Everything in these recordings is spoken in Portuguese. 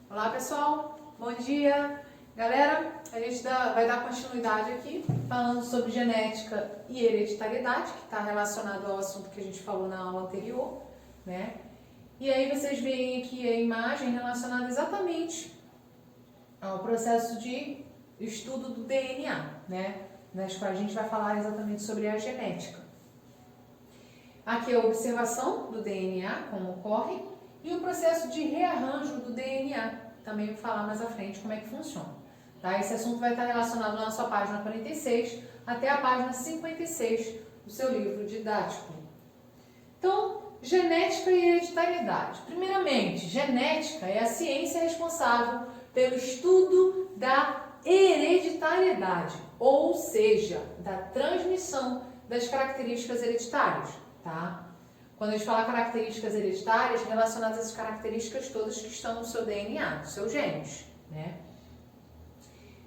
Olá pessoal, bom dia! Galera, a gente vai dar continuidade aqui falando sobre genética e hereditariedade, que está relacionado ao assunto que a gente falou na aula anterior, né? E aí vocês veem aqui a imagem relacionada exatamente ao processo de estudo do DNA, né? Nas quais a gente vai falar exatamente sobre a genética. Aqui é a observação do DNA, como ocorre, e o processo de rearranjo do DNA. Também vou falar mais à frente como é que funciona. Tá? Esse assunto vai estar relacionado na sua página 46 até a página 56 do seu livro didático. Então, genética e hereditariedade. Primeiramente, genética é a ciência responsável pelo estudo da hereditariedade, ou seja, da transmissão das características hereditárias. Tá? Quando a gente fala características hereditárias, relacionadas às características todas que estão no seu DNA, nos seus genes, né?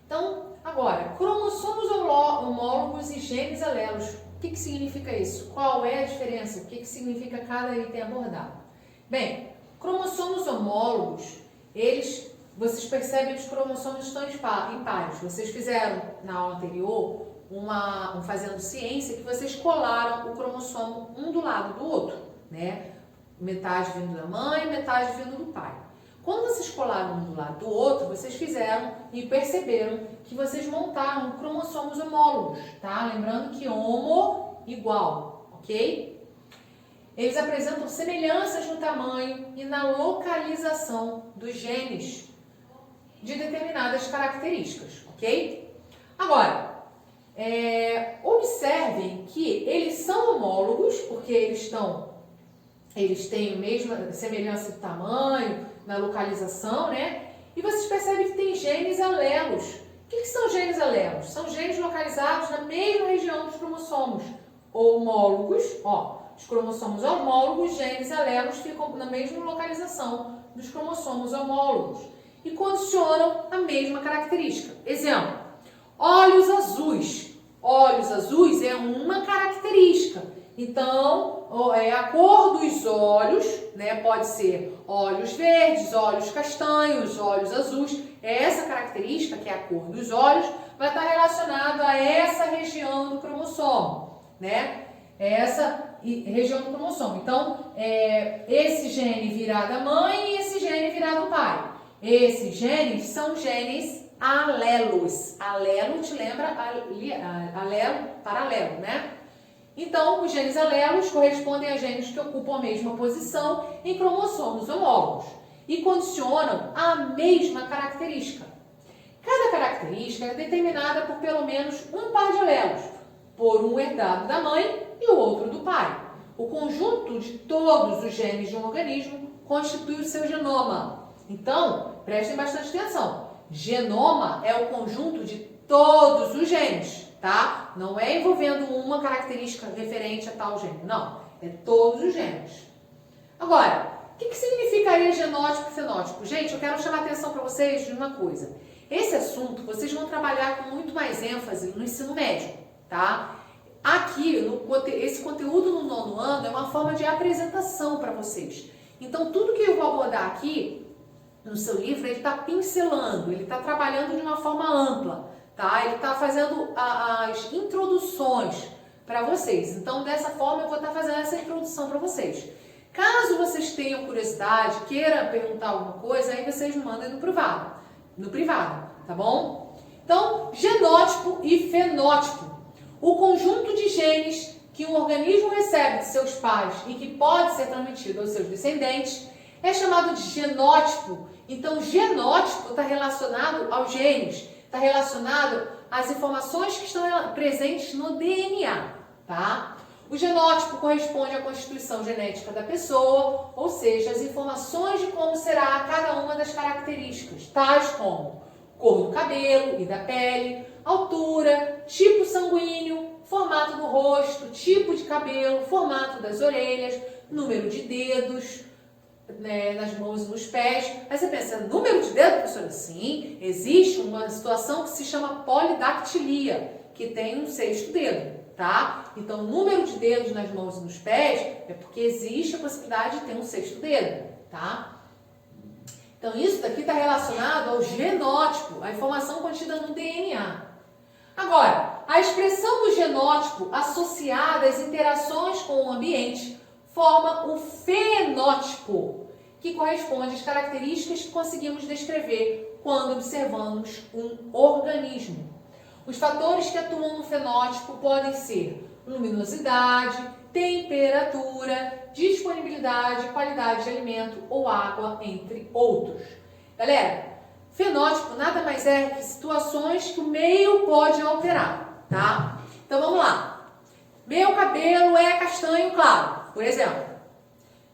Então, agora, cromossomos homólogos e genes alelos. O que significa isso? Qual é a diferença? O que significa cada item abordado? Bem, cromossomos homólogos, vocês percebem que os cromossomos estão em pares. Vocês fizeram na aula anterior fazendo ciência, que vocês colaram o cromossomo um do lado do outro, né? Metade vindo da mãe, metade vindo do pai. Quando vocês colaram um do lado do outro, vocês fizeram e perceberam que vocês montaram cromossomos homólogos, tá? Lembrando que homo igual, ok? Eles apresentam semelhanças no tamanho e na localização dos genes de determinadas características, ok? Agora, observem que eles são homólogos, porque eles têm a mesma semelhança de tamanho, na localização, né? E vocês percebem que tem genes alelos. O que são genes alelos? São genes localizados na mesma região dos cromossomos homólogos, os cromossomos homólogos, genes alelos ficam na mesma localização dos cromossomos homólogos e condicionam a mesma característica. Exemplo, olhos azuis. Olhos azuis é uma característica. Então, a cor dos olhos, né, pode ser olhos verdes, olhos castanhos, olhos azuis. Essa característica, que é a cor dos olhos, vai estar relacionada a essa região do cromossomo, né? Essa região do cromossomo. Então, esse gene virá da mãe e esse gene virá do pai. Esses genes são genes alelos. Alelo te lembra alelo, paralelo, né? Então, os genes alelos correspondem a genes que ocupam a mesma posição em cromossomos homólogos e condicionam a mesma característica. Cada característica é determinada por pelo menos um par de alelos, por um herdado da mãe e o outro do pai. O conjunto de todos os genes de um organismo constitui o seu genoma. Então, prestem bastante atenção. Genoma é o conjunto de todos os genes, tá? Não é envolvendo uma característica referente a tal gene, não. É todos os genes. Agora, o que significaria genótipo e fenótipo? Gente, eu quero chamar a atenção para vocês de uma coisa. Esse assunto vocês vão trabalhar com muito mais ênfase no ensino médio, tá? Aqui, esse conteúdo no 9º ano é uma forma de apresentação para vocês. Então, tudo que eu vou abordar aqui no seu livro, ele está pincelando, ele está trabalhando de uma forma ampla, tá? Ele está fazendo as introduções para vocês. Então, dessa forma, eu vou estar fazendo essa introdução para vocês. Caso vocês tenham curiosidade, queiram perguntar alguma coisa, aí vocês me mandem no privado, tá bom? Então, genótipo e fenótipo. O conjunto de genes que um organismo recebe de seus pais e que pode ser transmitido aos seus descendentes é chamado de genótipo. Então, genótipo está relacionado aos genes, está relacionado às informações que estão presentes no DNA, tá? O genótipo corresponde à constituição genética da pessoa, ou seja, as informações de como será cada uma das características, tais como cor do cabelo e da pele, altura, tipo sanguíneo, formato do rosto, tipo de cabelo, formato das orelhas, número de dedos, né, nas mãos e nos pés. Aí você pensa, número de dedos, professora? Sim, existe uma situação que se chama polidactilia, que tem um 6º dedo, tá? Então, número de dedos nas mãos e nos pés é porque existe a possibilidade de ter um 6º dedo, tá? Então, isso daqui está relacionado ao genótipo, a informação contida no DNA. Agora, a expressão do genótipo associada às interações com o ambiente forma o fenótipo, que corresponde às características que conseguimos descrever quando observamos um organismo. Os fatores que atuam no fenótipo podem ser luminosidade, temperatura, disponibilidade, qualidade de alimento ou água, entre outros. Galera, fenótipo nada mais é que situações que o meio pode alterar, tá? Então vamos lá. Meu cabelo é castanho claro, por exemplo.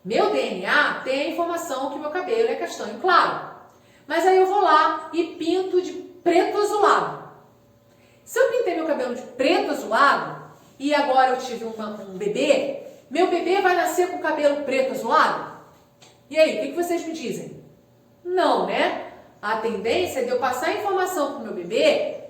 Meu DNA tem a informação que meu cabelo é castanho claro. Mas aí eu vou lá e pinto de preto azulado. Se eu pintei meu cabelo de preto azulado e agora eu tive um bebê, meu bebê vai nascer com o cabelo preto azulado? E aí, o que vocês me dizem? Não, né? A tendência é de eu passar a informação para o meu bebê,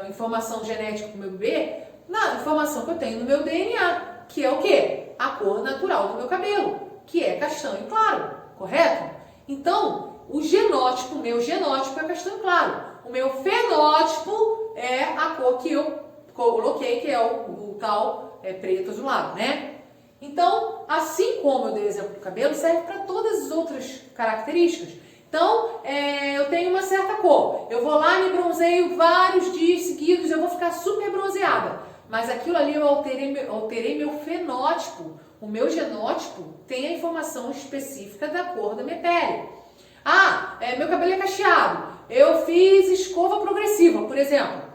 a informação genética para o meu bebê, na informação que eu tenho no meu DNA, que é o quê? A cor natural do meu cabelo, que é castanho claro, correto? Então, o genótipo, o meu genótipo é castanho claro. O meu fenótipo é a cor que eu coloquei, que é o tal preto azulado, né? Então, assim como eu dei o exemplo do cabelo, serve para todas as outras características. Então, eu tenho uma certa cor. Eu vou lá, me bronzeio vários dias seguidos, eu vou ficar super bronzeada. Mas aquilo ali eu alterei meu fenótipo. O meu genótipo tem a informação específica da cor da minha pele. Meu cabelo é cacheado. Eu fiz escova progressiva, por exemplo.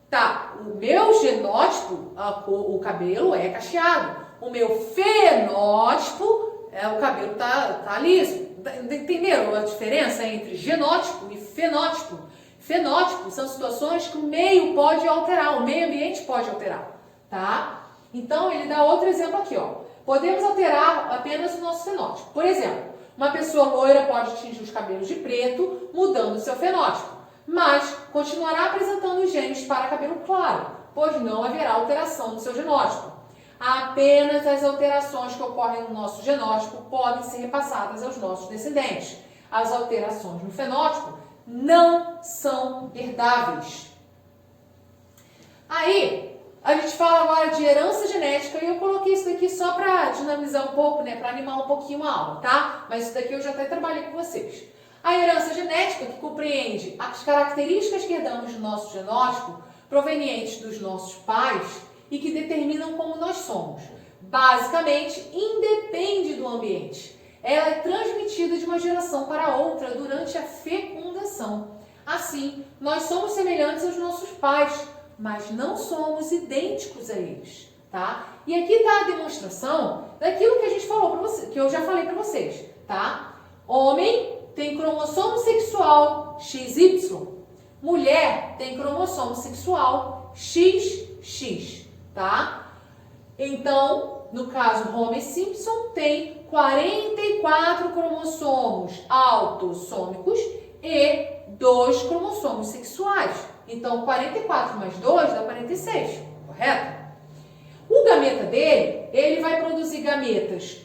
Tá, o meu genótipo, o cabelo é cacheado. O meu fenótipo, o cabelo tá liso. Entenderam a diferença entre genótipo e fenótipo? Fenótipo são situações que o meio pode alterar, o meio ambiente pode alterar, tá? Então, ele dá outro exemplo aqui, ó. Podemos alterar apenas o nosso fenótipo. Por exemplo, uma pessoa loira pode tingir os cabelos de preto, mudando o seu fenótipo, mas continuará apresentando os genes para cabelo claro, pois não haverá alteração no seu genótipo. Apenas as alterações que ocorrem no nosso genótipo podem ser repassadas aos nossos descendentes. As alterações no fenótipo não são herdáveis. Aí, a gente fala agora de herança genética e eu coloquei isso daqui só para dinamizar um pouco, né, para animar um pouquinho a aula, tá? Mas isso daqui eu já até trabalhei com vocês. A herança genética, que compreende as características que herdamos do nosso genótipo, provenientes dos nossos pais e que determinam como nós somos. Basicamente, independe do ambiente. Ela é transmitida de uma geração para outra durante a fecundação. Assim, nós somos semelhantes aos nossos pais, mas não somos idênticos a eles, tá? E aqui está a demonstração daquilo que a gente falou para vocês, que eu já falei para vocês, tá? Homem tem cromossomo sexual XY. Mulher tem cromossomo sexual XX, tá? Então, no caso, Homer Simpson tem 44 cromossomos autossômicos e 2 cromossomos sexuais. Então, 44 mais 2 dá 46, correto? O gameta dele, ele vai produzir gametas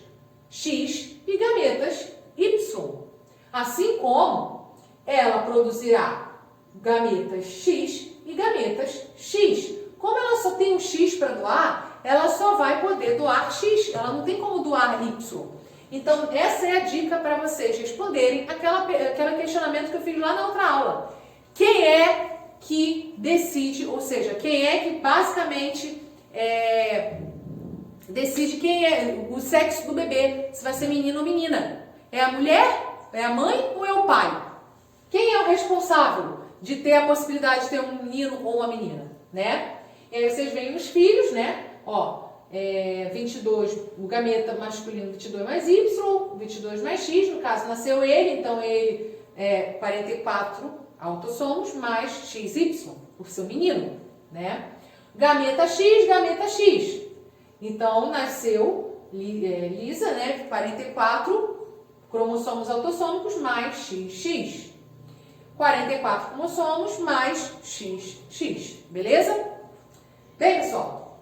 X e gametas Y. Assim como ela produzirá gametas X e gametas X. Como ela só tem um X para doar, ela só vai poder doar X, ela não tem como doar Y. Então, essa é a dica para vocês responderem aquele questionamento que eu fiz lá na outra aula. Quem é que decide, ou seja, quem é que basicamente decide quem é o sexo do bebê, se vai ser menino ou menina? É a mulher? É a mãe ou é o pai? Quem é o responsável de ter a possibilidade de ter um menino ou uma menina, né? E aí vocês veem os filhos, né? Ó, 22, o gameta masculino 22 mais Y, 22 mais X, no caso nasceu ele, então ele é 44 autossomos mais XY, por ser um menino, né? Gameta X. Então nasceu Lisa, né? 44 cromossomos autossômicos mais XX. 44 cromossomos mais XX, beleza? Bem, pessoal,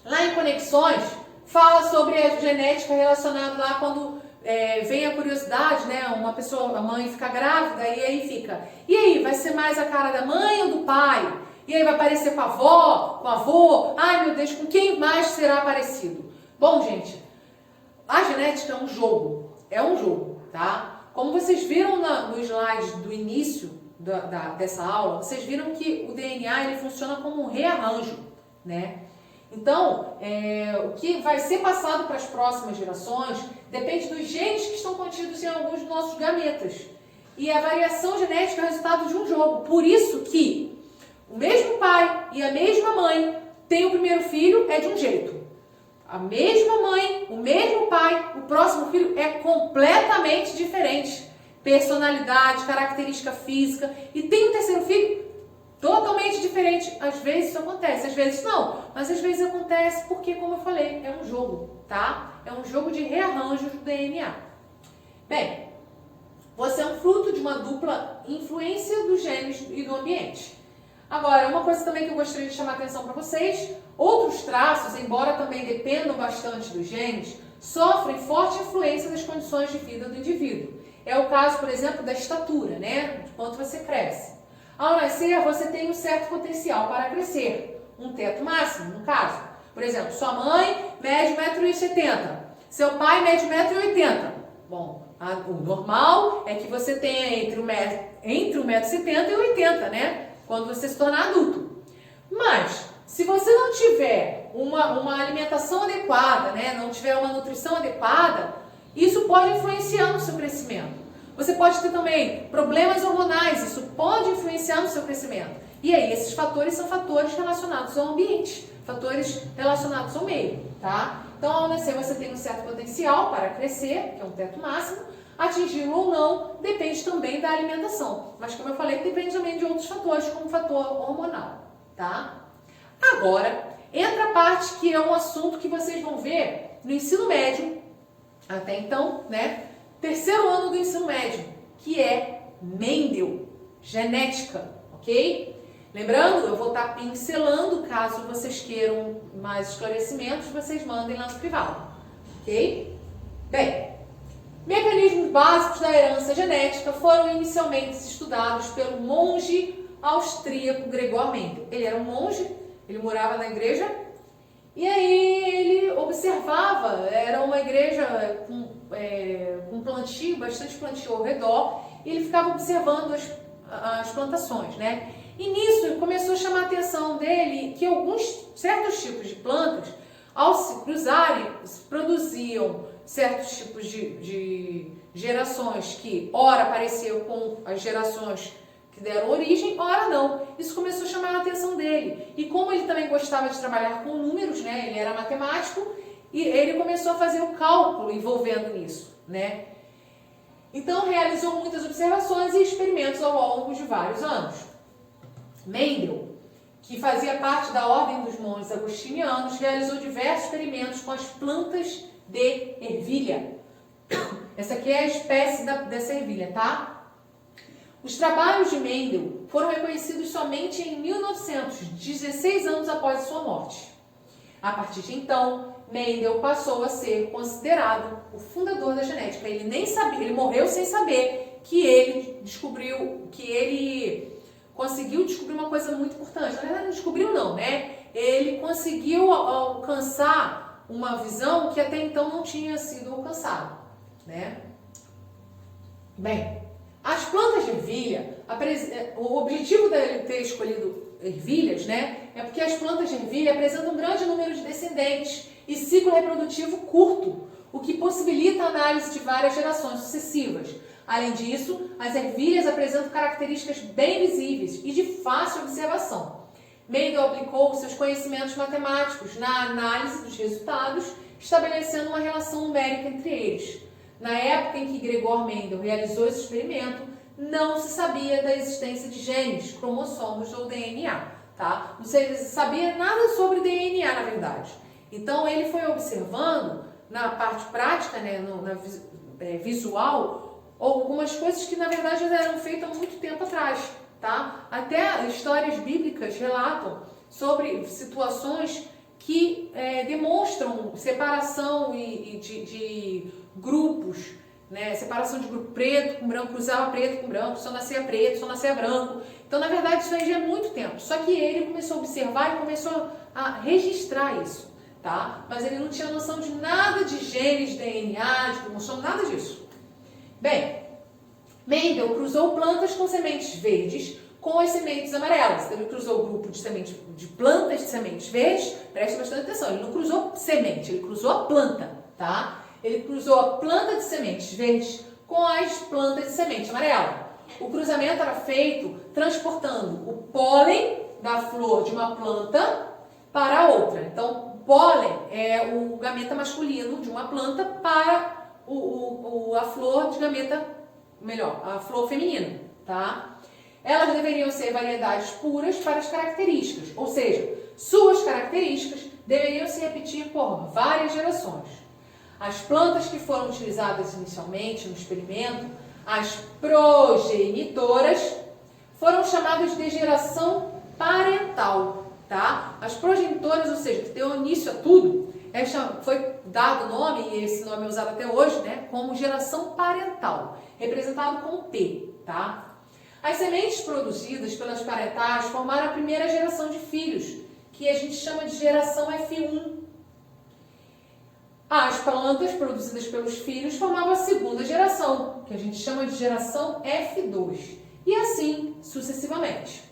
lá em Conexões, fala sobre a genética relacionada lá quando vem a curiosidade, né? Uma pessoa, a mãe fica grávida e aí fica, e aí, vai ser mais a cara da mãe ou do pai? E aí vai parecer com a avó, com o avô? Ai meu Deus, com quem mais será parecido? Bom, gente, a genética é um jogo, tá? Como vocês viram no slide do início dessa aula, vocês viram que o DNA ele funciona como um rearranjo, né? Então, o que vai ser passado para as próximas gerações depende dos genes que estão contidos em alguns dos nossos gametas. E a variação genética é o resultado de um jogo. Por isso que o mesmo pai e a mesma mãe têm o primeiro filho, é de um jeito. A mesma mãe, o mesmo pai, o próximo filho é completamente diferente. Personalidade, característica física. E tem um terceiro filho totalmente diferente. Às vezes isso acontece, às vezes não. Mas às vezes acontece porque, como eu falei, é um jogo, tá? É um jogo de rearranjo do DNA. Bem, você é um fruto de uma dupla influência dos genes e do ambiente. Agora, uma coisa também que eu gostaria de chamar a atenção para vocês, outros traços, embora também dependam bastante dos genes, sofrem forte influência das condições de vida do indivíduo. É o caso, por exemplo, da estatura, né? De quanto você cresce. Ao nascer, você tem um certo potencial para crescer, um teto máximo, no caso. Por exemplo, sua mãe mede 1,70 m, seu pai mede 1,80 m. Bom, o normal é que você tenha entre 1,70 m e 80 m, né? Quando você se tornar adulto. Mas, se você não tiver uma alimentação adequada, né? Não tiver uma nutrição adequada, isso pode influenciar no seu crescimento. Você pode ter também problemas hormonais, isso pode influenciar no seu crescimento. E aí, esses fatores são fatores relacionados ao ambiente, fatores relacionados ao meio, tá? Então, ao nascer, você tem um certo potencial para crescer, que é um teto máximo. Atingi-lo ou não depende também da alimentação. Mas, como eu falei, depende também de outros fatores, como o fator hormonal, tá? Agora, entra a parte que é um assunto que vocês vão ver no ensino médio, até então, né? Terceiro ano do ensino médio, que é Mendel, genética, ok? Lembrando, eu vou estar pincelando, caso vocês queiram mais esclarecimentos, vocês mandem lá no privado, ok? Bem, mecanismos básicos da herança genética foram inicialmente estudados pelo monge austríaco Gregor Mendel. Ele era um monge, ele morava na igreja, e aí ele observava, era uma igreja com plantio, bastante plantio ao redor, e ele ficava observando as plantações, né? E nisso começou a chamar a atenção dele que certos tipos de plantas, ao se cruzarem, produziam certos tipos de gerações que ora pareciam com as gerações que deram origem, ora não. Isso começou a chamar a atenção dele. E como ele também gostava de trabalhar com números, né? Ele era matemático, e ele começou a fazer o cálculo envolvendo nisso, né? Então realizou muitas observações e experimentos ao longo de vários anos. Mendel, que fazia parte da Ordem dos Monges Agostinianos, realizou diversos experimentos com as plantas de ervilha. Essa aqui é a espécie dessa ervilha, tá? Os trabalhos de Mendel foram reconhecidos somente em 1900, 16 anos após a sua morte. A partir de então, Mendel passou a ser considerado o fundador da genética. Ele nem sabia, ele morreu sem saber que ele conseguiu descobrir uma coisa muito importante. Na verdade, não descobriu não, né? Ele conseguiu alcançar uma visão que até então não tinha sido alcançada, né? Bem, as plantas de ervilha, o objetivo dele ter escolhido ervilhas, né? É porque as plantas de ervilha apresentam um grande número de descendentes e ciclo reprodutivo curto, o que possibilita a análise de várias gerações sucessivas. Além disso, as ervilhas apresentam características bem visíveis e de fácil observação. Mendel aplicou seus conhecimentos matemáticos na análise dos resultados, estabelecendo uma relação numérica entre eles. Na época em que Gregor Mendel realizou esse experimento, não se sabia da existência de genes, cromossomos ou DNA, tá? Não se sabia nada sobre DNA, na verdade. Então, ele foi observando, na parte prática, né, visual, algumas coisas que, na verdade, já eram feitas há muito tempo atrás, tá? Até histórias bíblicas relatam sobre situações que demonstram separação de grupos, né? Separação de grupo preto com branco, cruzava preto com branco, só nascia preto, só nascia branco. Então, na verdade, isso aí já é muito tempo. Só que ele começou a observar e começou a registrar isso, tá? Mas ele não tinha noção de nada de genes, DNA, de cromossomo, nada disso. Bem, Mendel cruzou plantas com sementes verdes com as sementes amarelas. Então, ele cruzou o grupo de plantas de sementes verdes. Preste bastante atenção, ele não cruzou semente, ele cruzou a planta, tá? Ele cruzou a planta de sementes verdes com as plantas de semente amarela. O cruzamento era feito transportando o pólen da flor de uma planta para outra. Então, o pólen é o gameta masculino de uma planta para a flor de gameta, melhor, a flor feminina, tá? Elas deveriam ser variedades puras para as características, ou seja, suas características deveriam se repetir por várias gerações. As plantas que foram utilizadas inicialmente no experimento, as progenitoras, foram chamadas de geração parental, tá? As progenitoras, ou seja, que deu início a tudo, foi dado o nome, e esse nome é usado até hoje, né, como geração parental, representado com P, tá? As sementes produzidas pelas parentais formaram a primeira geração de filhos, que a gente chama de geração F1. As plantas produzidas pelos filhos formavam a segunda geração, que a gente chama de geração F2, e assim sucessivamente.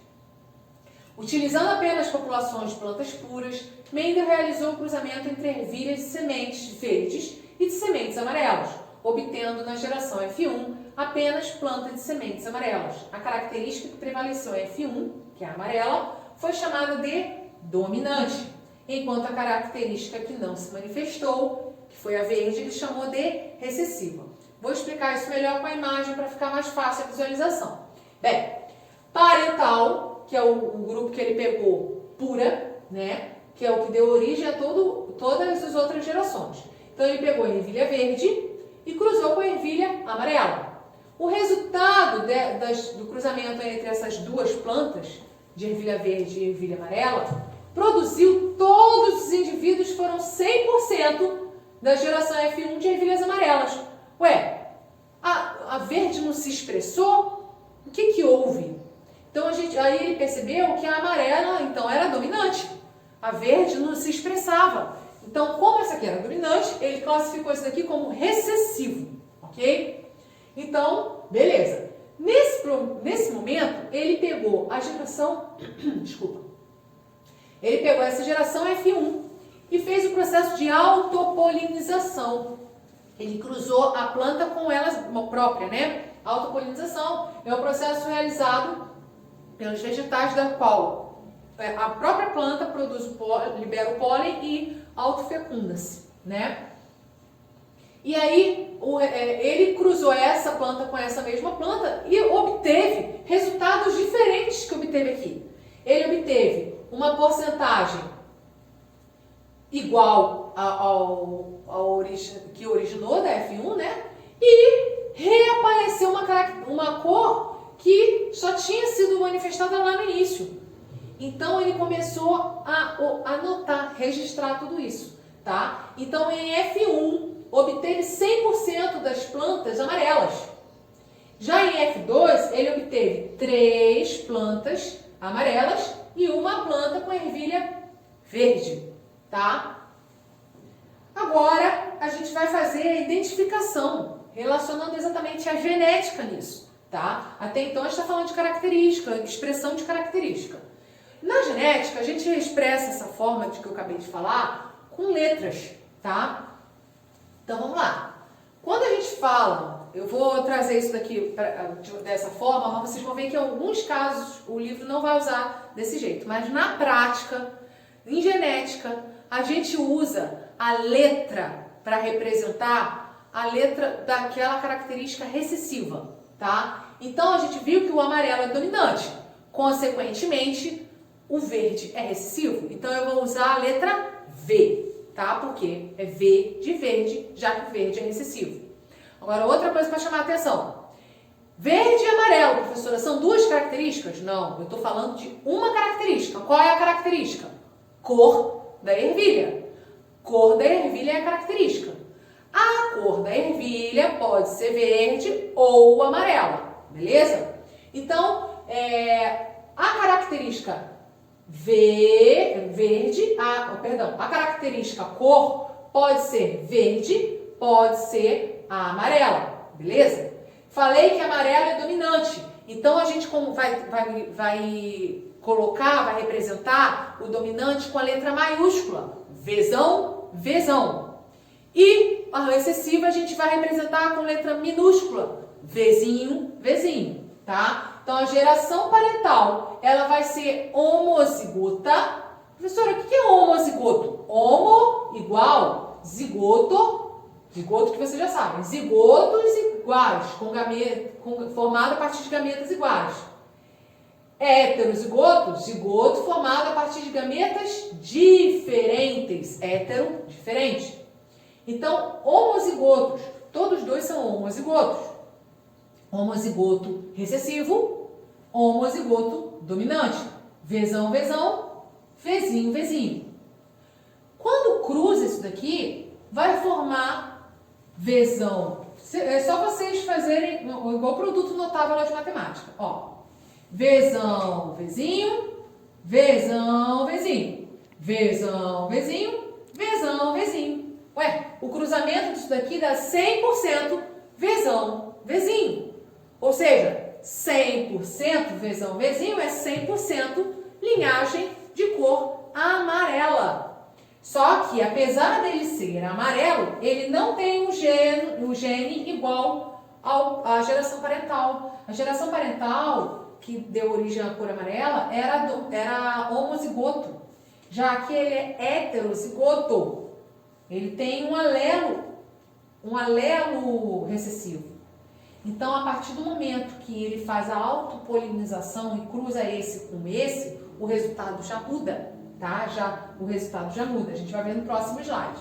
Utilizando apenas populações de plantas puras, Mendel realizou o cruzamento entre ervilhas de sementes verdes e de sementes amarelas, obtendo na geração F1 apenas plantas de sementes amarelas. A característica que prevaleceu em F1, que é a amarela, foi chamada de dominante, enquanto a característica que não se manifestou, que foi a verde, ele chamou de recessiva. Vou explicar isso melhor com a imagem para ficar mais fácil a visualização. Bem, parental, que é o grupo que ele pegou pura, né, que é o que deu origem a todas as outras gerações. Então ele pegou a ervilha verde e cruzou com a ervilha amarela. O resultado do cruzamento entre essas duas plantas, de ervilha verde e ervilha amarela, produziu todos os indivíduos, foram 100% da geração F1 de ervilhas amarelas. Ué, a verde não se expressou? O que houve? Então aí ele percebeu que a amarela então era dominante. A verde não se expressava. Então, como essa aqui era dominante, ele classificou isso daqui como recessivo, ok? Então, beleza. Nesse momento, ele pegou a geração, ele pegou essa geração F1 e fez o processo de autopolinização. Ele cruzou a planta com ela própria, né? Autopolinização é um processo realizado pelos vegetais da qual a própria planta produz libera o pólen e autofecunda-se, né? E aí ele cruzou essa planta com essa mesma planta e obteve resultados diferentes que obteve aqui. Ele obteve uma porcentagem igual ao que originou da F1, né? E reapareceu uma cor que só tinha sido manifestada lá no início. Então ele começou a notar, registrar tudo isso, tá? Então em F1 obteve 100% das plantas amarelas. Já em F2 ele obteve 3 plantas amarelas e uma planta com ervilha verde, tá? Agora a gente vai fazer a identificação, relacionando exatamente a genética nisso, tá? Até então a gente está falando de característica, expressão de característica. Na genética, a gente expressa essa forma de que eu acabei de falar com letras, tá? Então, vamos lá. Quando a gente fala, eu vou trazer isso daqui dessa forma, mas vocês vão ver que em alguns casos o livro não vai usar desse jeito. Mas na prática, em genética, a gente usa a letra para representar a letra daquela característica recessiva, tá? Então, a gente viu que o amarelo é dominante. Consequentemente, o verde é recessivo, então eu vou usar a letra V, tá? Porque é V de verde, já que o verde é recessivo. Agora, outra coisa para chamar a atenção. Verde e amarelo, professora, são duas características? Não, eu estou falando de uma característica. Qual é a característica? Cor da ervilha. Cor da ervilha é a característica. A cor da ervilha pode ser verde ou amarela, beleza? Então, a característica a característica cor pode ser verde, pode ser a amarela, beleza? Falei que amarelo é dominante, então a gente vai colocar, vai representar o dominante com a letra maiúscula, Vzão, Vzão. E a excessiva a gente vai representar com letra minúscula, Vzinho, Vzinho, tá? Então, a geração parental, ela vai ser homozigota. Professora, o que é homozigoto? Homo igual, zigoto que você já sabe, zigotos iguais, formado a partir de gametas iguais. Heterozigoto, zigoto formado a partir de gametas diferentes, hetero, diferente. Então, homozigotos, todos dois são homozigotos. Homozigoto recessivo, homozigoto dominante. Vzão, Vzão, Vzinho, Vzinho. Quando cruza isso daqui, vai formar Vzão. É só vocês fazerem igual produto notável de matemática. Ó, Vzão, Vzinho, Vzão, Vzinho. Vzão, Vzinho, Vzão, Vzinho. Ué, o cruzamento disso daqui dá 100% Vzão, Vzinho. Ou seja, 100% Vzão, Vzinho é 100% linhagem de cor amarela. Só que, apesar dele ser amarelo, ele não tem um gene igual à geração parental. A geração parental, que deu origem à cor amarela, era homozigoto. Já que ele é heterozigoto, ele tem um alelo recessivo. Então, a partir do momento que ele faz a autopolinização e cruza esse com esse, o resultado já muda, tá? O resultado já muda. A gente vai ver no próximo slide.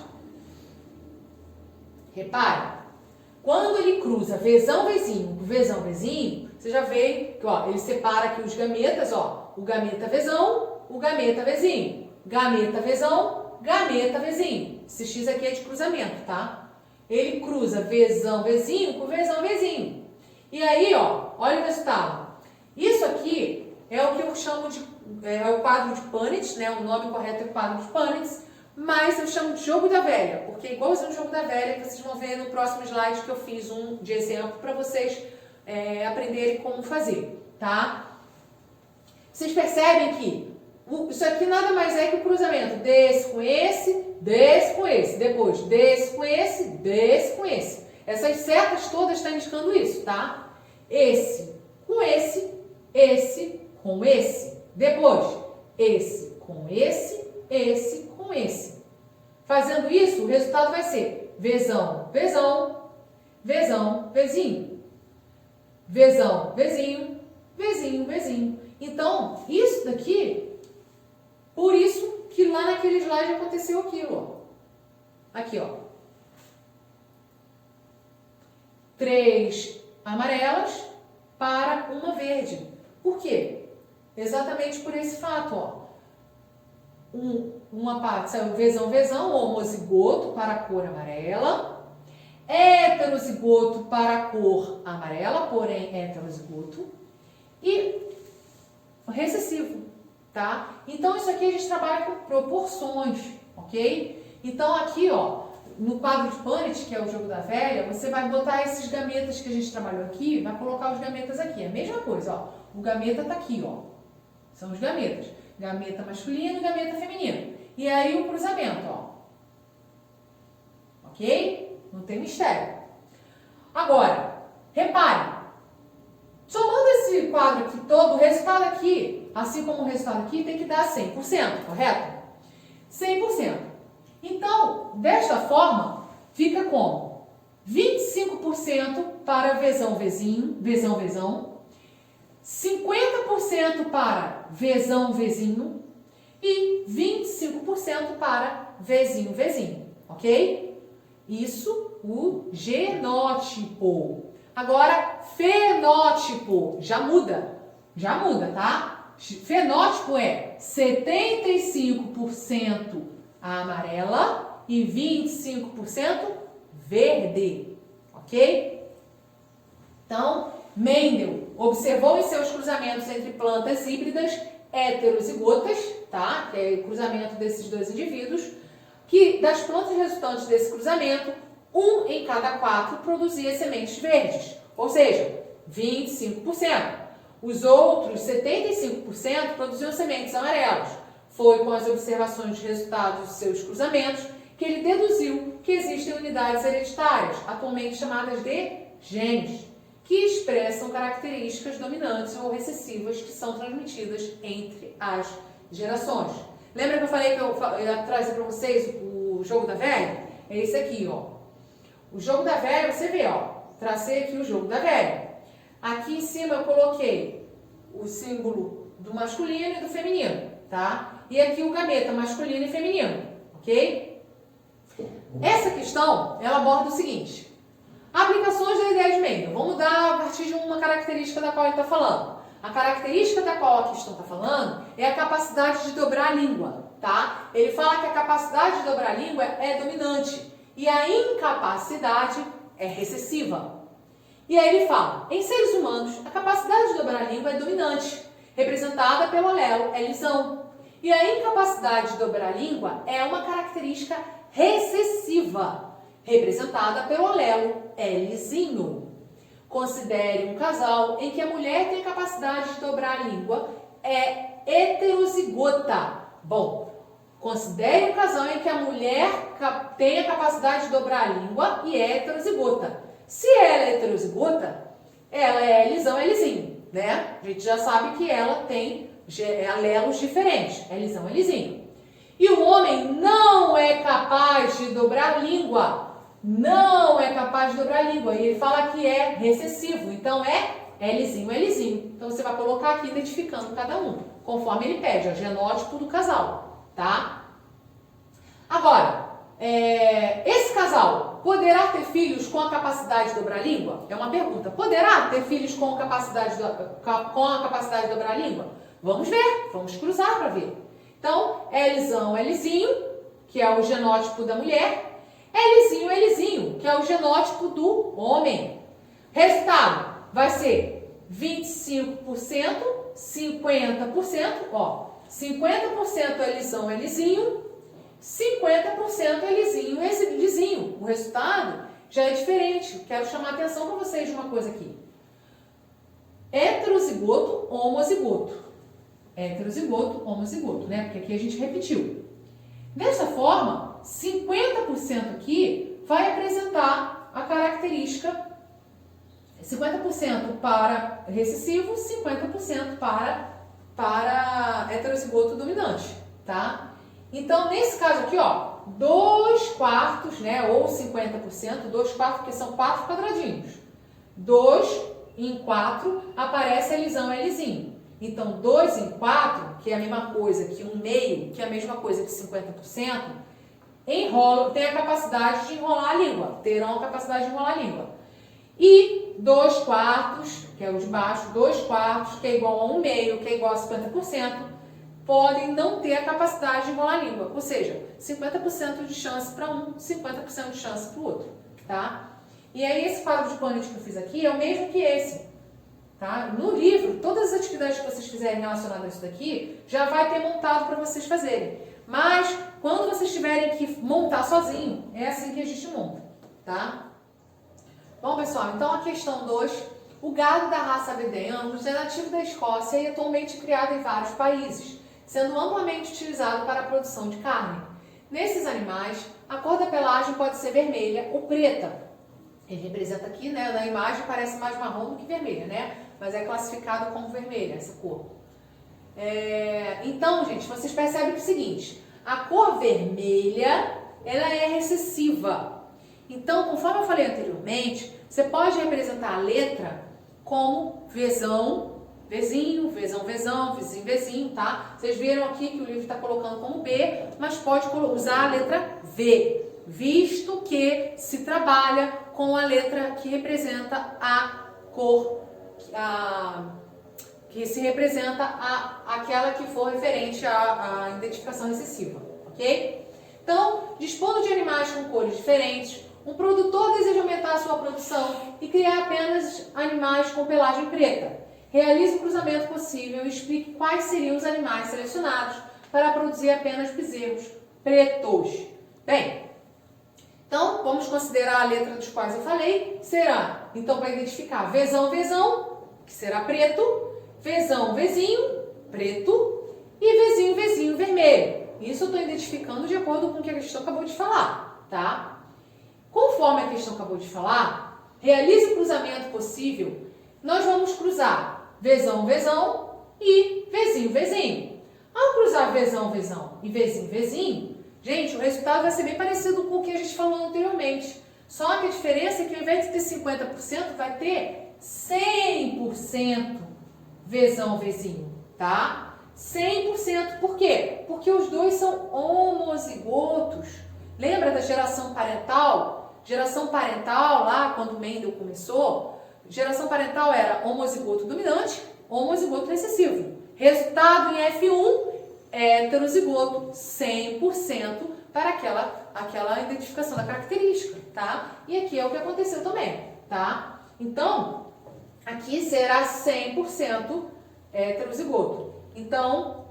Repare, quando ele cruza Vzão, Vzinho com Vzão, Vzinho, você já vê que ele separa aqui os gametas, o gameta Vzão, o gameta Vzinho. Gameta Vzão, gameta Vzinho. Esse X aqui é de cruzamento, tá? Ele cruza Vzão, Vzinho com Vzão, Vzinho. E aí, olha o resultado. Isso aqui é o que eu chamo de o quadro de Punnett, né? O nome correto é o quadro de Punnett, mas eu chamo de jogo da velha, porque é igualzinho o jogo da velha, que vocês vão ver no próximo slide que eu fiz um de exemplo para vocês aprenderem como fazer, tá? Vocês percebem que isso aqui nada mais é que o cruzamento desse com esse, depois desse com esse. Essas setas todas estão indicando isso, tá? Esse com esse com esse. Depois, esse com esse com esse. Fazendo isso, o resultado vai ser Vzão, Vzão, Vzão, Vzinho. Vzão, Vzinho, Vzinho, Vzinho. Então, isso daqui, por isso que lá naquele slide aconteceu aquilo, Aqui, 3 amarelas para uma verde. Por quê? Exatamente por esse fato, uma parte saiu Vzão, Vzão, homozigoto para a cor amarela, heterozigoto para a cor amarela, porém heterozigoto, e recessivo, tá? Então, isso aqui a gente trabalha com proporções, ok? Então, aqui, no quadro de Punnett, que é o jogo da velha, você vai botar esses gametas que a gente trabalhou aqui, vai colocar os gametas aqui. É a mesma coisa, o gameta tá aqui, São os gametas. Gameta masculino e gameta feminino. E aí o cruzamento, Ok? Não tem mistério. Agora, repare. Somando esse quadro aqui todo, o resultado aqui, assim como o resultado aqui, tem que dar 100%, correto? 100%. Então, desta forma, fica como? 25% para Vzão, Vzinho, Vzão, Vzão, 50% para Vzão, Vzinho e 25% para Vzinho, Vzinho, ok? Isso, o genótipo. Agora, fenótipo, já muda, tá? Fenótipo é 75% amarela e 25% verde, ok? Então, Mendel observou em seus cruzamentos entre plantas híbridas heterozigotas, tá? Que é o cruzamento desses dois indivíduos, que das plantas resultantes desse cruzamento, 1 em cada 4 produzia sementes verdes, ou seja, 25%. Os outros 75% produziam sementes amarelas. Foi com as observações de resultados de seus cruzamentos que ele deduziu que existem unidades hereditárias, atualmente chamadas de genes, que expressam características dominantes ou recessivas que são transmitidas entre as gerações. Lembra que eu falei que eu ia trazer para vocês o jogo da velha? É esse aqui, ó. O jogo da velha, você vê, ó. Tracei aqui o jogo da velha. Aqui em cima eu coloquei o símbolo do masculino e do feminino, tá? E aqui o gameta masculino e feminino, ok? Essa questão, ela aborda o seguinte. Aplicações da ideia de Mendel. Vamos dar a partir de uma característica da qual ele está falando. A característica da qual a questão está falando é a capacidade de dobrar a língua, tá? Ele fala que a capacidade de dobrar a língua é dominante e a incapacidade é recessiva. E aí ele fala, em seres humanos, a capacidade de dobrar a língua é dominante, representada pelo alelo L-zão. E a incapacidade de dobrar a língua é uma característica recessiva, representada pelo alelo Lzinho. Considere um casal em que a mulher tem a capacidade de dobrar a língua é heterozigota. Bom, considere um casal em que a mulher tem a capacidade de dobrar a língua e é heterozigota. Se ela é heterozigota, ela é Lzão, Lzinho, né? A gente já sabe que ela tem alelos diferentes, Lzão, Lzinho. E o homem não é capaz de dobrar a língua. Não é capaz de dobrar a língua. E ele fala que é recessivo. Então, é Lzinho, Lzinho. Então, você vai colocar aqui identificando cada um, conforme ele pede, o genótipo do casal, tá? Agora, esse casal poderá ter filhos com a capacidade de dobrar a língua? É uma pergunta. Poderá ter filhos com a capacidade de dobrar a língua? Vamos ver, vamos cruzar para ver. Então, Lzão, Lzinho, que é o genótipo da mulher, Lzinho, Lzinho, que é o genótipo do homem. Resultado vai ser 25%, 50%, ó, 50% Lzão, Lzinho, 50% Lzinho, Lzinho. O resultado já é diferente. Quero chamar a atenção para vocês de uma coisa aqui. Heterozigoto, homozigoto. Heterozigoto, homozigoto, né? Porque aqui a gente repetiu. Dessa forma, 50% aqui vai apresentar a característica 50% para recessivo, 50% para heterozigoto dominante, tá? Então, nesse caso aqui, ó, 2/4, né, ou 50%, 2/4, porque são 4 quadradinhos. 2 em 4 aparece Lzão, Lzinho. Então, 2 em 4, que é a mesma coisa que 1/2, que é a mesma coisa que 50%, tem a capacidade de enrolar a língua, terão a capacidade de enrolar a língua. E 2/4, que é o de baixo, 2/4, que é igual a 1/2, que é igual a 50%, podem não ter a capacidade de enrolar a língua. Ou seja, 50% de chance para um, 50% de chance para o outro, tá? E aí, esse quadro de Punnett que eu fiz aqui é o mesmo que esse. Tá? No livro, todas as atividades que vocês fizerem relacionadas a isso daqui, já vai ter montado para vocês fazerem. Mas, quando vocês tiverem que montar sozinho, é assim que a gente monta, tá? Bom, pessoal, então a questão 2, o gado da raça Aberdeen Angus é nativo da Escócia e atualmente criado em vários países, sendo amplamente utilizado para a produção de carne. Nesses animais, a cor da pelagem pode ser vermelha ou preta. Ele representa aqui, né, na imagem parece mais marrom do que vermelha, né? Mas é classificado como vermelha, essa cor. Então, gente, vocês percebem o seguinte, a cor vermelha, ela é recessiva. Então, conforme eu falei anteriormente, você pode representar a letra como Vzão, Vzinho, Vzão, Vzão, Vzinho, Vzinho, tá? Vocês viram aqui que o livro está colocando como B, mas pode usar a letra V, visto que se trabalha com a letra que representa a cor, que se representa aquela que for referente à identificação recessiva, ok? Então, dispondo de animais com cores diferentes, um produtor deseja aumentar a sua produção e criar apenas animais com pelagem preta. Realize o cruzamento possível e explique quais seriam os animais selecionados para produzir apenas bezerros pretos. Bem, então vamos considerar a letra dos quais eu falei. Será, então, para identificar vezão, vezão, que será preto, vezão, vezinho, preto, e vezinho, vezinho, vermelho. Isso eu estou identificando de acordo com o que a questão acabou de falar, tá? Conforme a questão acabou de falar, realize o cruzamento possível. Nós vamos cruzar vezão, vezão e vezinho, vezinho. Ao cruzar vezão, vezão e vezinho, vezinho, gente, o resultado vai ser bem parecido com o que a gente falou anteriormente. Só que a diferença é que ao invés de ter 50%, vai ter 100% vezão, vezinho, tá? 100%. Por quê? Porque os dois são homozigotos. Lembra da geração parental? Geração parental, lá quando Mendel começou, geração parental era homozigoto dominante, homozigoto recessivo. Resultado em F1, heterozigoto, 100% para aquela identificação da característica, tá? E aqui é o que aconteceu também, tá? Então, aqui será 100% heterozigoto. Então,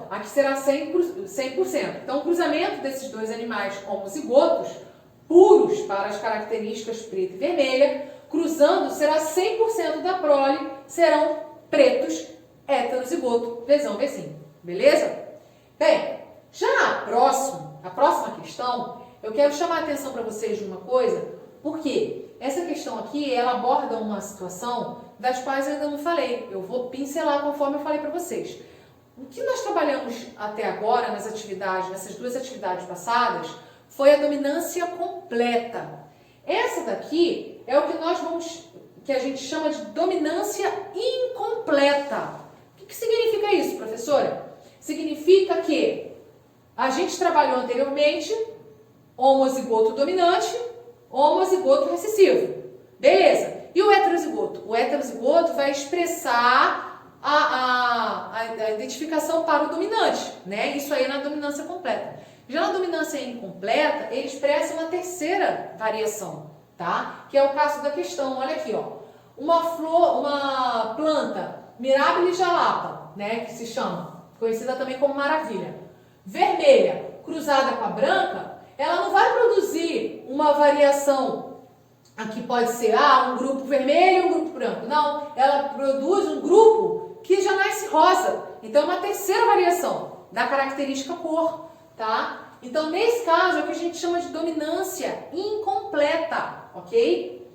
aqui será 100%. Então, o cruzamento desses dois animais homozigotos, puros para as características preta e vermelha, cruzando será 100% da prole, serão pretos, heterozigoto, vezão, vezinho. Beleza? Bem, já a próxima questão, eu quero chamar a atenção para vocês de uma coisa, porque essa questão aqui, ela aborda uma situação das quais eu ainda não falei. Eu vou pincelar conforme eu falei para vocês. O que nós trabalhamos até agora nas atividades, nessas duas atividades passadas, foi a dominância completa. Essa daqui é o que a gente chama de dominância incompleta. O que significa isso, professora? Significa que a gente trabalhou anteriormente homozigoto dominante, homozigoto recessivo. Beleza. E o heterozigoto? O heterozigoto vai expressar a identificação para o dominante, né? Isso aí é na dominância completa. Já na dominância incompleta, ele expressa uma terceira variação, tá? Que é o caso da questão, olha aqui, ó. Uma planta, Mirabilis jalapa, né? Que se chama, conhecida também como maravilha. Vermelha, cruzada com a branca, ela não vai produzir uma variação. Aqui pode ser um grupo vermelho e um grupo branco. Não, ela produz um grupo que já nasce rosa. Então, é uma terceira variação da característica cor, tá? Então, nesse caso, é o que a gente chama de dominância incompleta, ok?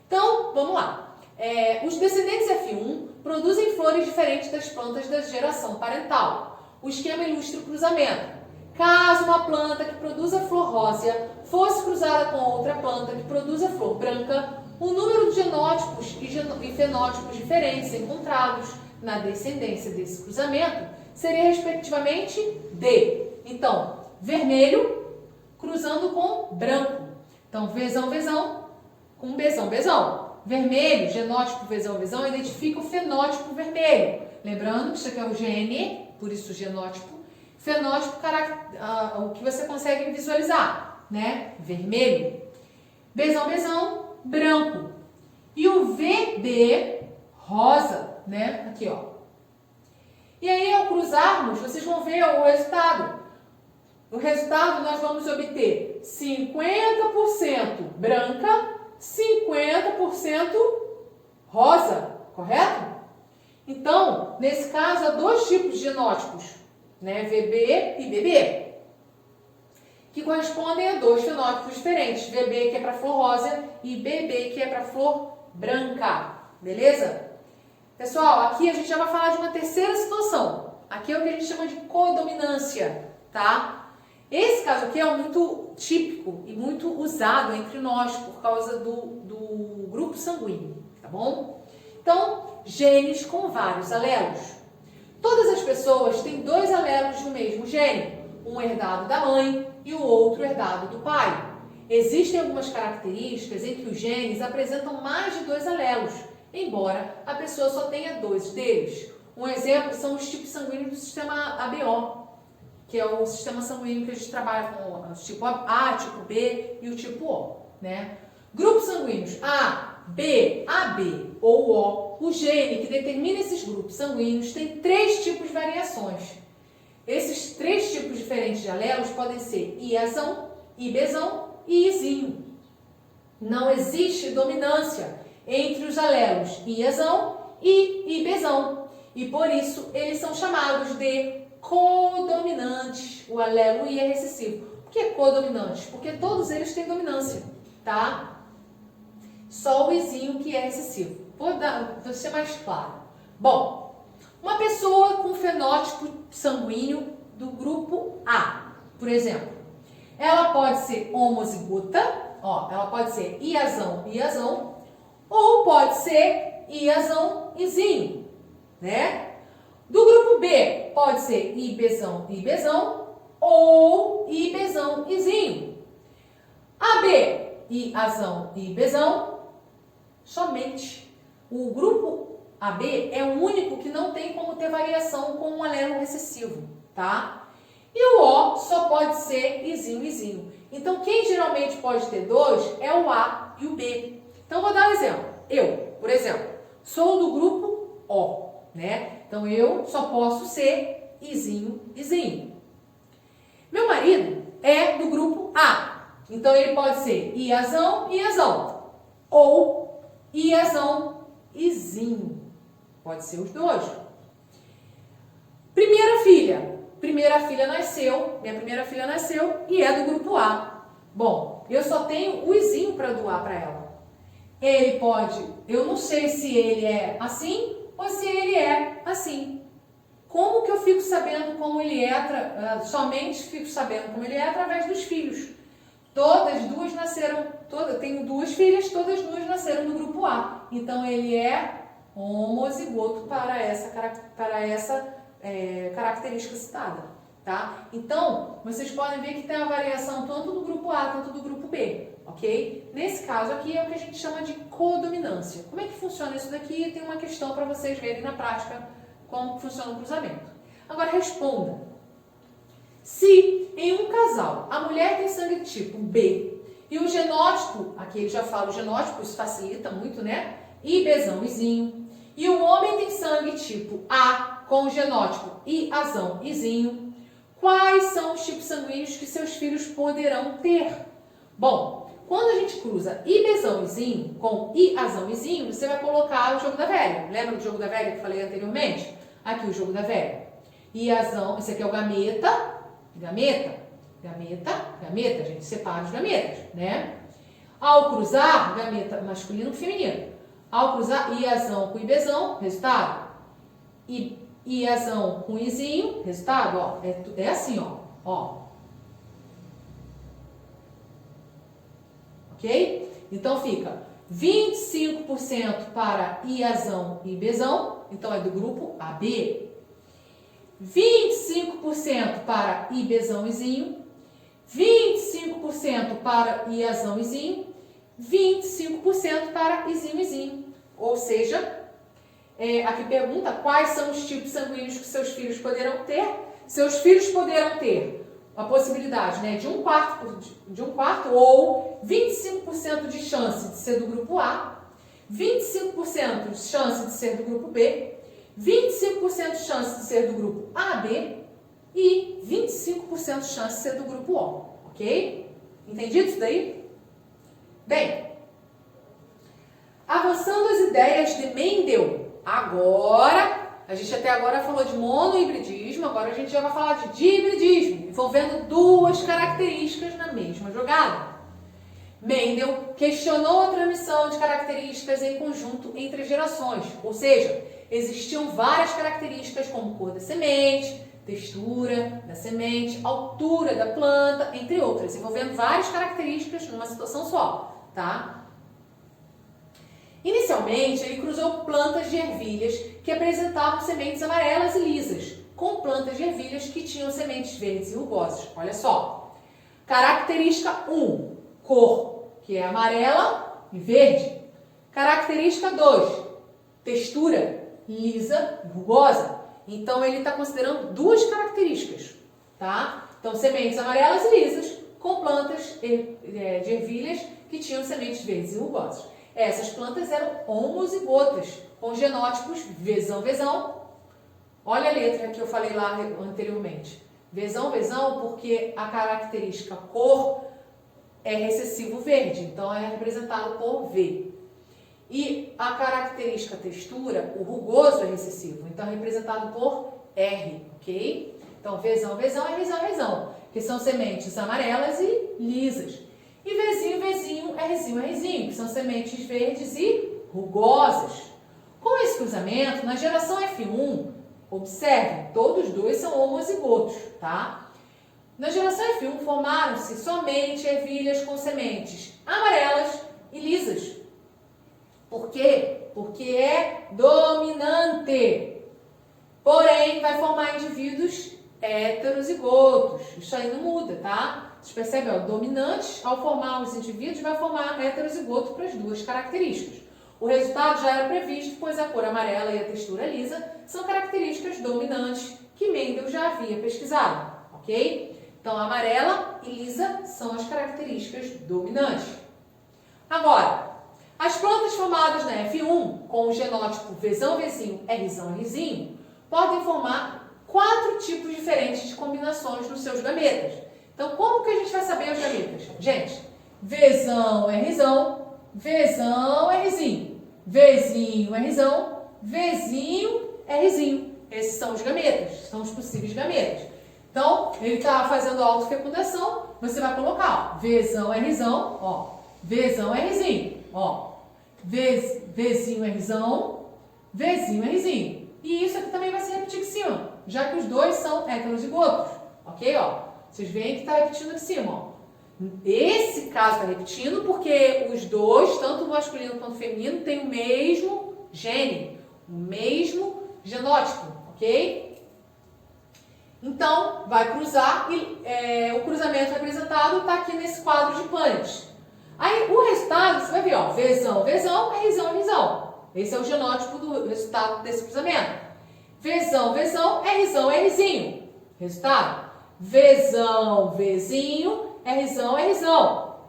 Então, vamos lá. Os descendentes F1 produzem flores diferentes das plantas da geração parental. O esquema ilustra o cruzamento. Caso uma planta que produza flor rósea fosse cruzada com outra planta que produza flor branca, o número de genótipos e fenótipos diferentes encontrados na descendência desse cruzamento seria respectivamente D. Então, vermelho cruzando com branco. Então, vezão, vezão com bezão, bezão. Vermelho, genótipo vezão, vezão, identifica o fenótipo vermelho. Lembrando que isso aqui é o gene, por isso genótipo. Fenótipo, o que você consegue visualizar, né? Vermelho. Bezão, bezão, branco. E o VB, rosa, né? Aqui, ó. E aí, ao cruzarmos, vocês vão ver o resultado. No resultado, nós vamos obter 50% branca, 50% rosa, correto? Então, nesse caso, há dois tipos de genótipos, né? VB e BB, que correspondem a dois fenótipos diferentes. VB, que é para flor rosa, e BB, que é para flor branca. Beleza? Pessoal, aqui a gente já vai falar de uma terceira situação. Aqui é o que a gente chama de codominância, tá? Esse caso aqui é muito típico e muito usado entre nós por causa do grupo sanguíneo, tá bom? Então, genes com vários alelos. Todas as pessoas têm dois alelos do mesmo gene, um herdado da mãe e o outro herdado do pai. Existem algumas características em que os genes apresentam mais de dois alelos, embora a pessoa só tenha dois deles. Um exemplo são os tipos sanguíneos do sistema ABO. que é o sistema sanguíneo que a gente trabalha com o tipo A, tipo B e o tipo O, né? Grupos sanguíneos A, B, AB ou O, o gene que determina esses grupos sanguíneos tem 3 tipos de variações. Esses 3 tipos diferentes de alelos podem ser Iazão, Ibzão e Izinho. Não existe dominância entre os alelos Iazão e Ibzão, e por isso eles são chamados de codominantes. O alelo I é recessivo. Por que codominantes? Porque todos eles têm dominância, tá? Só o Izinho que é recessivo. Vou ser mais claro. Bom, uma pessoa com fenótipo sanguíneo do grupo A, por exemplo, ela pode ser homozigota, ó, ela pode ser Iazão, Iazão, ou pode ser Iazão, Izinho, né? Do grupo B, pode ser Ibzão, Ibzão, ou Ibzão, Izinho. AB, Iazão, Ibzão, somente. O grupo AB é o único que não tem como ter variação com um alelo recessivo, tá? E o O só pode ser Izinho, Izinho. Então, quem geralmente pode ter 2 é o A e o B. Então, vou dar um exemplo. Eu, por exemplo, sou do grupo O, né? Então, eu só posso ser Izinho, Izinho. Meu marido é do grupo A. Então, ele pode ser Iazão, Iazão. Ou Iazão, Izinho. Pode ser os 2. Primeira filha. Minha primeira filha nasceu e é do grupo A. Bom, eu só tenho o Izinho para doar para ela. Ele pode, eu não sei se ele é assim ou se ele é assim. Como que eu fico sabendo como ele é? Somente fico sabendo como ele é através dos filhos. Todas duas nasceram, tenho 2 filhas, todas 2 nasceram no grupo A. Então, ele é homozigoto para essa característica citada, tá? Então, vocês podem ver que tem a variação tanto do grupo A, tanto do grupo B, ok? Nesse caso aqui é o que a gente chama de codominância. Como é que funciona isso daqui? Tem uma questão para vocês verem na prática como funciona o cruzamento. Agora, responda. Se em um casal a mulher tem sangue tipo B e o genótipo, aqui ele já fala o genótipo, isso facilita muito, né? Ibzão, Izinho. E o homem tem sangue tipo A com o genótipo Iazão, Izinho. Quais são os tipos sanguíneos que seus filhos poderão ter? Bom, quando a gente cruza Ibzão, Izinho com Iazão, Izinho, você vai colocar o jogo da velha. Lembra do jogo da velha que eu falei anteriormente? Aqui o jogo da velha. Iazão, esse aqui é o gameta. Gameta, a gente separa os gametas, né? Ao cruzar, gameta masculino com feminino. Ao cruzar Iazão com Ibzão, resultado. Iazão com Izinho, resultado, ó, é assim, ó. Ok? Então fica 25% para Iazão e Ibzão, então é do grupo AB. 25% para Ibzão, Izinho, 25% para Iazão, Izinho, 25% para Izinho, Izinho. Ou seja, aqui pergunta quais são os tipos sanguíneos que seus filhos poderão ter. Seus filhos poderão ter a possibilidade, né, de um quarto ou 25% de chance de ser do grupo A, 25% de chance de ser do grupo B, 25% de chance de ser do grupo AB e 25% de chance de ser do grupo O, ok? Entendido isso daí? Bem, avançando as ideias de Mendel, a gente até agora falou de monohibridismo, agora a gente já vai falar de dihibridismo, envolvendo 2 características na mesma jogada. Mendel questionou a transmissão de características em conjunto entre gerações, ou seja, existiam várias características como cor da semente, textura da semente, altura da planta, entre outras, envolvendo várias características numa situação só, tá? Inicialmente, ele cruzou plantas de ervilhas que apresentavam sementes amarelas e lisas, com plantas de ervilhas que tinham sementes verdes e rugosas. Olha só. Característica 1, cor, que é amarela e verde. Característica 2, textura, lisa e rugosa. Então, ele está considerando 2 características. tá? Então, sementes amarelas e lisas com plantas de ervilhas que tinham sementes verdes e rugosas. Essas plantas eram homozigotas, com genótipos Vzão. Olha a letra que eu falei lá anteriormente. Vzão, porque a característica cor é recessivo verde, então é representado por V. E a característica textura, o rugoso é recessivo, então é representado por R, ok? Então, Vzão, Rzão, que são sementes amarelas e lisas. E Vzinho, Rzinho, que são sementes verdes e rugosas. Com esse cruzamento, na geração F1, observe, todos dois são homozigotos, tá? Na geração F1 formaram-se somente ervilhas com sementes amarelas e lisas. Por quê? Porque é dominante. Porém, vai formar indivíduos heterozigotos. Isso aí não muda, tá? Vocês percebem, ó, dominantes, ao formar os indivíduos, vai formar heterozigoto para as duas características. O resultado já era previsto, pois a cor amarela e a textura lisa são características dominantes que Mendel já havia pesquisado, ok? Então, amarela e lisa são as características dominantes. Agora, as plantas formadas na F1, com o genótipo Vzão, Rzinho, podem formar 4 tipos diferentes de combinações nos seus gametas. Então, como que a gente vai saber os gametas? Gente, Vzão, Rzão, Rzinho, Vzinho, Rzão, Vzinho, Rzinho. Esses são os gametas, são os possíveis gametas. Então, ele está fazendo a autofecundação, você vai colocar, ó, Vzão, Rzão, ó, Vzão, Rzinho, ó, Vzinho, Rzão, Vzinho, Rzinho. E isso aqui também vai se repetir aqui em cima, já que os dois são heterozigotos, ok? Ó, vocês veem que está repetindo aqui em cima, ó. Esse caso está repetindo porque os dois, tanto o masculino quanto o feminino, têm o mesmo gene, o mesmo genótipo, ok? Então, vai cruzar e o cruzamento representado está aqui nesse quadro de Punnett. Aí, o resultado, você vai ver, ó, Vzão, Rzão. Esse é o genótipo do resultado desse cruzamento. Vzão, Rzinho. Resultado. Vzão, Vzinho, Rzão.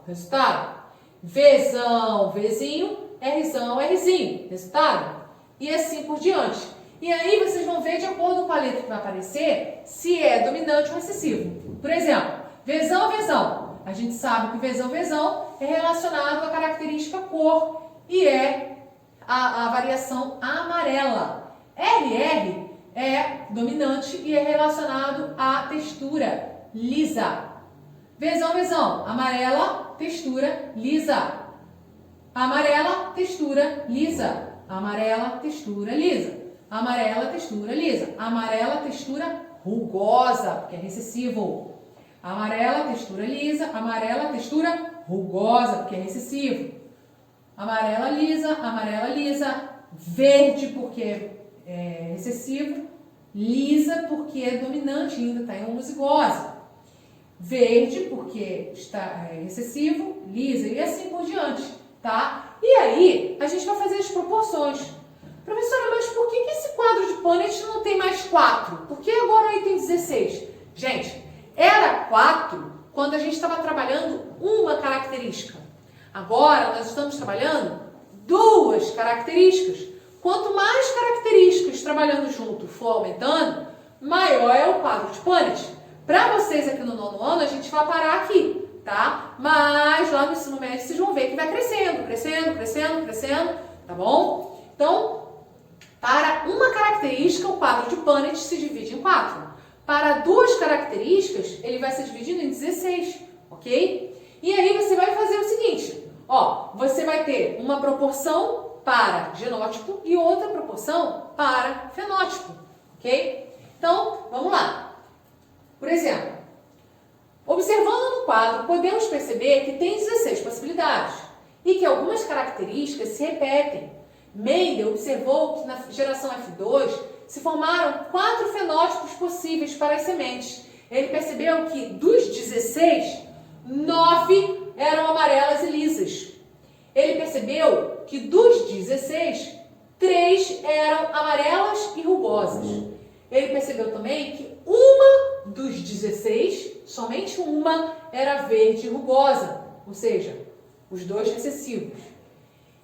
Resultado. Vzão, Vzinho, Rzinho. Resultado. E assim por diante. E aí vocês vão ver, de acordo com a letra que vai aparecer, se é dominante ou recessivo. Por exemplo, Vzão. A gente sabe que Vzão é relacionado à característica cor e é a variação amarela. RR é dominante e é relacionado à textura lisa. Vzão, amarela, textura lisa. Amarela, textura lisa. Amarela, textura lisa. Amarela, textura lisa. Amarela, textura rugosa, porque é recessivo. Amarela, textura lisa. Amarela, textura rugosa, porque é recessivo. Amarela, lisa. Verde, porque é recessivo. Lisa, porque é dominante, ainda está em homozigose. Verde, porque está recessivo. Lisa, e assim por diante, tá? E aí, a gente vai fazer as proporções. Professora, mas por que esse quadro de Punnett não tem mais 4? Por que agora aí tem 16? Gente, era 4 quando a gente estava trabalhando uma característica. Agora, nós estamos trabalhando 2 características. Quanto mais características trabalhando junto for aumentando, maior é o quadro de Punnett. Para vocês aqui no 9º ano, a gente vai parar aqui, tá? Mas lá no ensino médio vocês vão ver que vai crescendo, tá bom? Então, para uma característica, o quadro de Punnett se divide em 4. Para 2 características, ele vai se dividindo em 16, ok? E aí você vai fazer o seguinte, ó, você vai ter uma proporção para genótipo e outra proporção para fenótipo, ok? Então, vamos lá. Por exemplo, observando no quadro, podemos perceber que tem 16 possibilidades e que algumas características se repetem. Mendel observou que na geração F2 se formaram 4 fenótipos possíveis para as sementes. Ele percebeu que dos 16, 9 eram amarelas e lisas. Ele percebeu que dos 16, 3 eram amarelas e rugosas. Ele percebeu também que uma dos dos 16, somente uma era verde e rugosa, ou seja, os dois recessivos.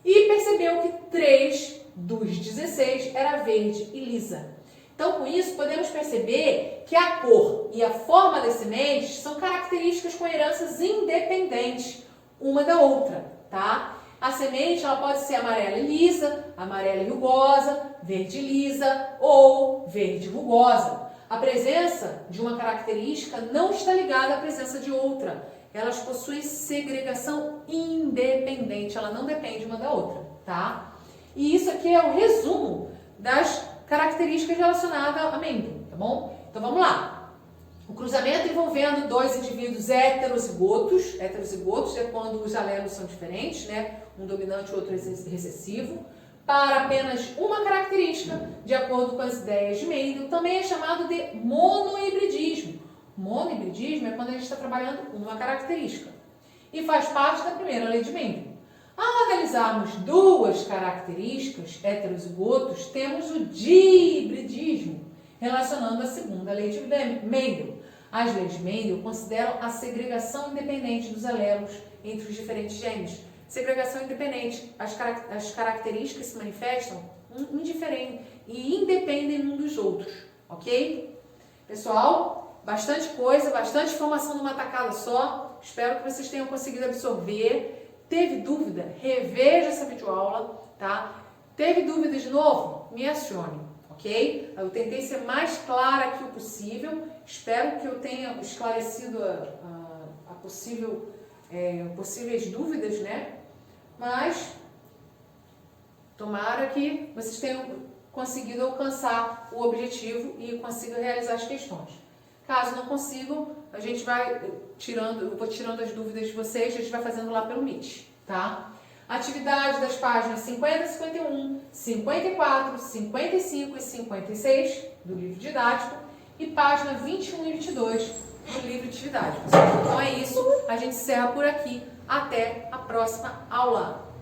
E percebeu que 3 dos 16 era verde e lisa. Então, com isso, podemos perceber que a cor e a forma das sementes são características com heranças independentes uma da outra, tá? A semente ela pode ser amarela e lisa, amarela e rugosa, verde e lisa ou verde e rugosa. A presença de uma característica não está ligada à presença de outra. Elas possuem segregação independente, ela não depende uma da outra, tá? E isso aqui é o resumo das características relacionadas a amêndoa, tá bom? Então vamos lá. O cruzamento envolvendo dois indivíduos heterozigotos é quando os alelos são diferentes, né? Um dominante e outro recessivo, para apenas uma característica, de acordo com as ideias de Mendel, também é chamado de monohibridismo. Monohibridismo é quando a gente está trabalhando uma característica e faz parte da primeira lei de Mendel. Ao analisarmos duas características heterozigotos, temos o dihibridismo, relacionando a segunda lei de Mendel. As leis de Mendel consideram a segregação independente dos alelos entre os diferentes genes. Segregação independente, as características se manifestam indiferentes e independem um dos outros, ok? Pessoal, bastante coisa, bastante informação numa tacada só. Espero que vocês tenham conseguido absorver. Teve dúvida? Reveja essa videoaula, tá? Teve dúvida de novo? Me acione, ok? Eu tentei ser mais clara que o possível. Espero que eu tenha esclarecido possíveis dúvidas, né? Mas tomara que vocês tenham conseguido alcançar o objetivo e consigam realizar as questões. Caso não consigam, a gente vai eu vou tirando as dúvidas de vocês, a gente vai fazendo lá pelo Meet, tá? Atividade das páginas 50, 51, 54, 55 e 56 do livro didático e página 21 e 22 do livro de atividade, pessoal. Então é isso, a gente encerra por aqui. Até a próxima aula!